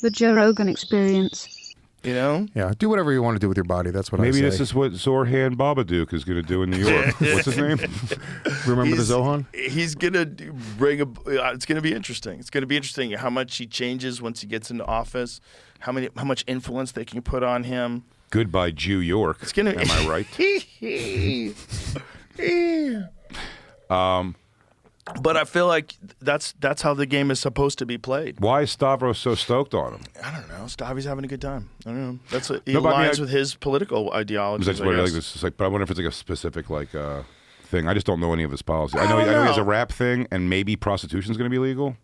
The Joe Rogan Experience. You know? Yeah, do whatever you want to do with your body. That's what I say. Maybe this is what Zorhan Babadook is going to do in New York. What's his name? Remember the Zohan? He's gonna bring a. It's gonna be interesting. It's gonna be interesting how much he changes once he gets into office. How much influence they can put on him. Goodbye, Jew York. It's gonna. Am I right? But I feel like that's how the game is supposed to be played. Why is Stavros so stoked on him? I don't know. Stavi's having a good time. I don't know. That's what, he No, but I mean, aligns with his political ideology. That's what I like. This is like, but I wonder if it's like a specific thing. I just don't know any of his policies. I know he has a rap thing, and maybe prostitution is going to be legal.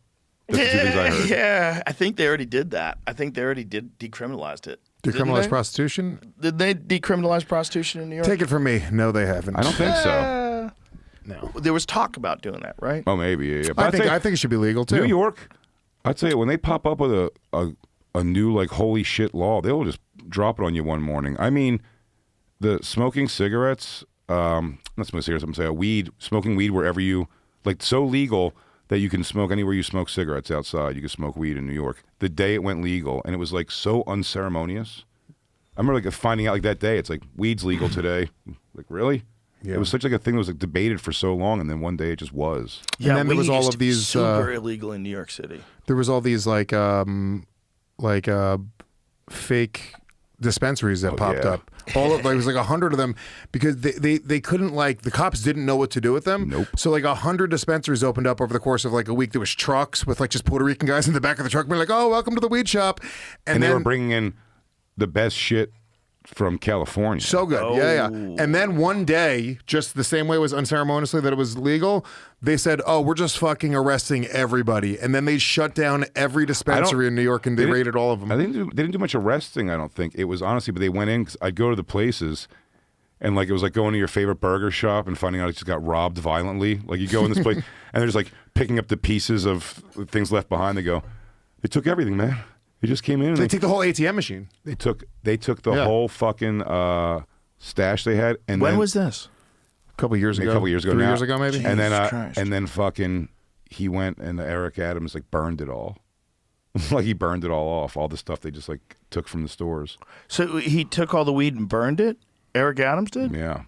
That's the two things I heard. Yeah, I think they already did that. I think they already decriminalized it. Decriminalize prostitution? Did they decriminalize prostitution in New York? Take it from me. No, they haven't. I don't think so. No. There was talk about doing that, right? Oh, maybe. Yeah. But I think it should be legal too. New York, I'd say when they pop up with a new like holy shit law, they'll just drop it on you one morning. I mean, the smoking cigarettes, not smoking cigarettes. I'm saying smoking weed wherever you like, so legal that you can smoke anywhere you smoke cigarettes outside. You can smoke weed in New York. The day it went legal, and it was like so unceremonious. I remember like finding out like that day, it's like weed's legal today. Like really? Yeah. It was such like a thing that was like debated for so long, and then one day it just was. Yeah, and then there was all of these super illegal in New York City. There was all these fake dispensaries that popped up. All of, there was like 100 of them because they couldn't the cops didn't know what to do with them. Nope. So like 100 dispensaries opened up over the course of like a week. There was trucks with like just Puerto Rican guys in the back of the truck being like, "Oh, welcome to the weed shop," and they were bringing in the best shit from California. So good. Yeah. And then one day, just the same way it was unceremoniously that it was legal, they said, "Oh, we're just fucking arresting everybody." And then they shut down every dispensary in New York and they raided all of them. I think they didn't do much arresting, I don't think. It was honestly, but they went in, 'cause I'd go to the places and like it was like going to your favorite burger shop and finding out it just got robbed violently. Like you go in this place and they're just like picking up the pieces of things left behind. They go, "They took everything, man. They just came in and they took the whole ATM machine. They took the whole fucking stash they had." And when was this? A couple years ago. 3 years ago, maybe. Jesus Christ. And then fucking he went and Eric Adams like burned it all. Like he burned it all off, all the stuff they just like took from the stores. So he took all the weed and burned it? Eric Adams did? Yeah.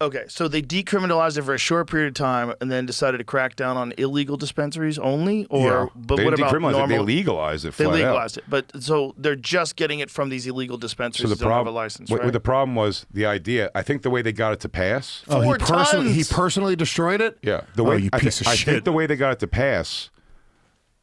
Okay, so they decriminalized it for a short period of time and then decided to crack down on illegal dispensaries only? Or but they what didn't about decriminalize normal? it, they legalized it They flat legalized it. But so they're just getting it from these illegal dispensaries that don't have a license, right? The problem was the idea. I think the way they got it to pass. Oh, he 4 tons. personally destroyed it? Yeah. The way you piece of I shit. think the way they got it to pass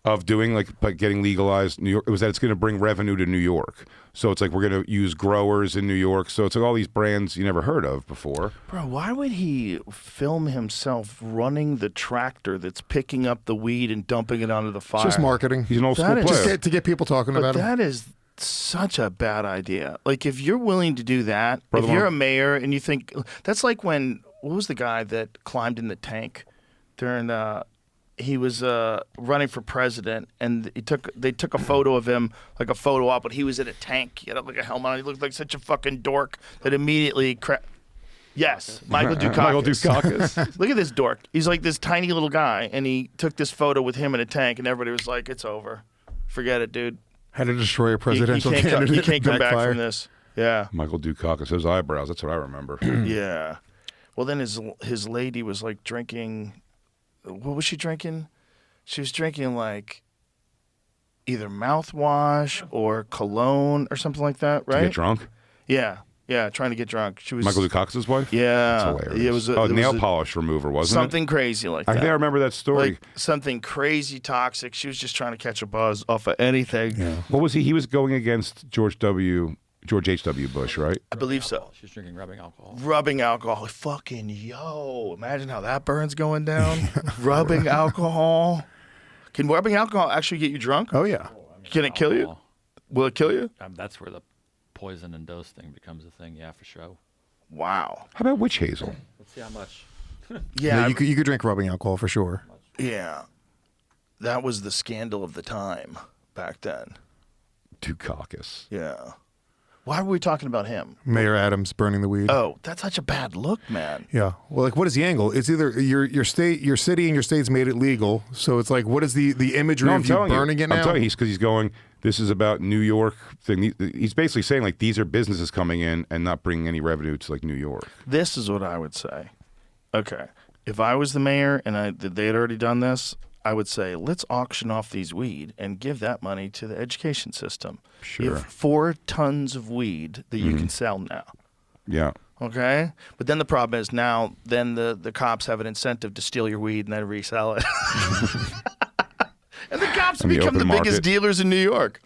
of doing like getting legalized New York, it was that it's going to bring revenue to New York. So it's like we're going to use growers in New York. So it's like all these brands you never heard of before. Bro, why would he film himself running the tractor that's picking up the weed and dumping it onto the fire? It's just marketing. He's an old school That is- player. Just to get people talking about it. That is such a bad idea. Like, if you're willing to do that, Brother if you're Mark. a mayor and you think that's like when what was the guy that climbed in the tank during he was running for president, and they took a photo of him, like a photo op, but he was in a tank. He had like a helmet on. He looked like such a fucking dork that immediately Yes, Michael Dukakis. Michael Dukakis. Look at this dork. He's like this tiny little guy, and he took this photo with him in a tank, and everybody was like, "It's over. Forget it, dude. Had to destroy a presidential You candidate. can't come back Backfire. from this." Yeah. Michael Dukakis, his eyebrows. That's what I remember. Yeah. Well, then his lady was like drinking. What was she drinking? She was drinking like either mouthwash or cologne or something like that, right? To get drunk? Yeah. Yeah, trying to get drunk. She was Michael Dukakis' wife? Yeah. That's hilarious. It was nail polish remover, wasn't something crazy like it? that. I think I remember that story. Like something crazy toxic. She was just trying to catch a buzz off of anything. Yeah. What was he? He was going against George H.W. Bush, right? I believe so. She's drinking rubbing alcohol. Rubbing alcohol. Fucking yo. Imagine how that burn's going down. Rubbing alcohol. Can rubbing alcohol actually get you drunk? Oh, yeah. Can it kill you? Will it kill you? That's where the poison and dose thing becomes a thing, yeah, for sure. Wow. How about witch hazel? Let's see how much. Yeah. You could drink rubbing alcohol for sure. Yeah. That was the scandal of the time back then. Dukakis. Yeah. Why were we talking about him? Mayor Adams burning the weed. Oh, that's such a bad look, man. Yeah. Well, like, what is the angle? It's either your state, your city, and your state's made it legal. So it's like, what is the imagery of you burning it now? I'm telling you, because he's going. This is about New York thing. He's basically saying like these are businesses coming in and not bringing any revenue to like New York. This is what I would say. Okay, if I was the mayor and they had already done this, I would say, let's auction off these weed and give that money to the education system. Sure. You have 4 tons of weed that you can sell now. Yeah. Okay? But then the problem is now then the cops have an incentive to steal your weed and then resell it. And the cops become the biggest dealers in New York.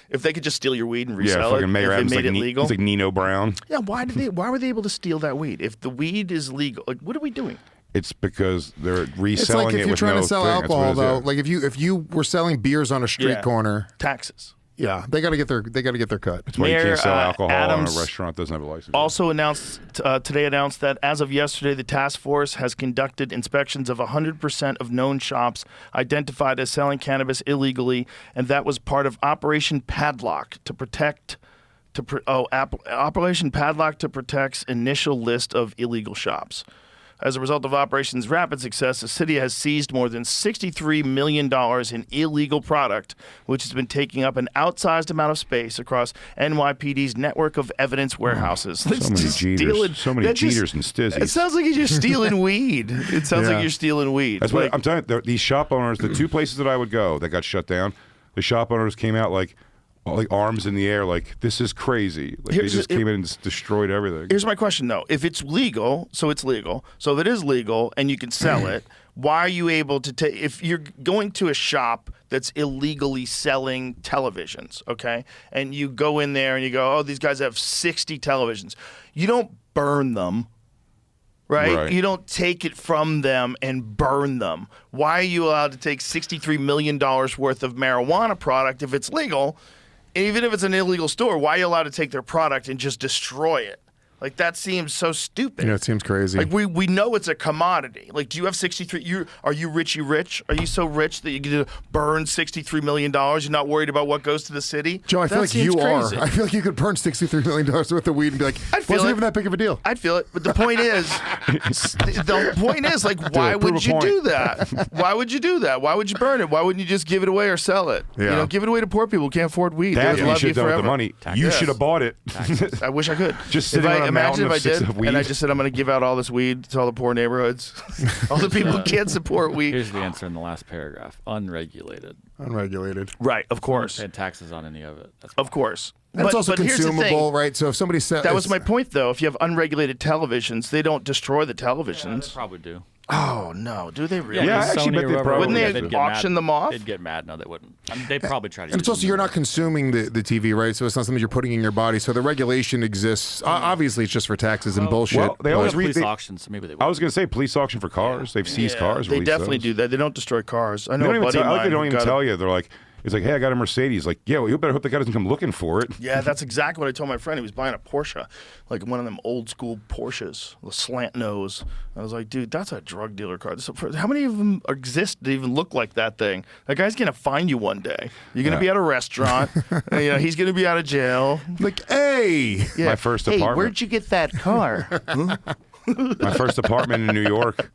If they could just steal your weed and resell fucking Mayor if Adams they made it legal. He's like Nino Brown. Yeah, why were they able to steal that weed? If the weed is legal, like, what are we doing? It's because they're reselling it's like if it you're with trying no to sell thing. alcohol, though. Like if you were selling beers on a street corner, taxes. Yeah, they got to get their cut. That's why you can't sell alcohol Adams in a restaurant that doesn't have a license. Also announced that as of yesterday, the task force has conducted inspections of 100% of known shops identified as selling cannabis illegally, and that was part of Operation Padlock to protect. Operation Padlock to protect's initial list of illegal shops. As a result of Operation's rapid success, the city has seized more than $63 million in illegal product, which has been taking up an outsized amount of space across NYPD's network of evidence warehouses. So many Jeters and Stizzies. It sounds like you're just stealing weed. It sounds like you're stealing weed. That's what I'm telling you. These shop owners, the 2 places that I would go that got shut down, the shop owners came out like arms in the air, like, this is crazy. Like, they just came in and just destroyed everything. Here's my question, though. If it's legal, so it's legal. So if it is legal and you can sell it, why are you able to take... If you're going to a shop that's illegally selling televisions, okay, and you go in there and you go, oh, these guys have 60 televisions. You don't burn them. Right? You don't take it from them and burn them. Why are you allowed to take $63 million worth of marijuana product if it's legal? Even if it's an illegal store, why are you allowed to take their product and just destroy it? Like, that seems so stupid. Yeah, it seems crazy. Like, we know it's a commodity. Like, do you have 63? Are you richy rich? Are you so rich that you get to burn $63 million? You're not worried about what goes to the city? Joe, I feel like you crazy. are. I feel like you could burn $63 million worth of weed and be like, wasn't even that big of a deal. I'd feel it. But the point is, like, why would you do that? Why would you do that? Why would you burn it? Why wouldn't you just give it away or sell it? Yeah. You know, give it away to poor people who can't afford weed. That's They what you love should you have done with forever. the money. You should have bought it. I wish I could. Just sitting on a mountain Imagine if I did, of weed. and I just said I'm going to give out all this weed to all the poor neighborhoods, all the people who can't support weed. Here's the answer in the last paragraph: unregulated. Unregulated. Right, of course. Pay taxes on any of it. That's Of course. That's also here's the thing. consumable, right? So if somebody said That was my point, though. If you have unregulated televisions, they don't destroy the televisions. they probably do. Oh, no. Do they really? Yeah, I Sony actually bet or they whoever- probably Wouldn't they they'd get auction mad. them off? They'd get mad. No, they wouldn't. I mean, they'd probably try to. And it's use also them. you're not consuming the TV, right? So it's not something you're putting in your body. So the regulation exists. Obviously, it's just for taxes and bullshit. well, they always but- police auctions, so maybe they would. I was going to say police auction for cars. They've seized cars. They released definitely those. do that. They don't destroy cars. I They know don't a even buddy tell, of I like mine they don't who even got tell you. They're like, it's like, hey, I got a Mercedes. Like, yeah, well, you better hope the guy doesn't come looking for it. Yeah, that's exactly what I told my friend. He was buying a Porsche, like one of them old school Porsches, the slant nose. I was like, dude, that's a drug dealer car. How many of them exist that even look like that thing? That guy's gonna find you one day. You're gonna be at a restaurant. And, you know, he's gonna be out of jail. like, hey, Yeah. My first hey, apartment. where'd you get that car? My first apartment in New York.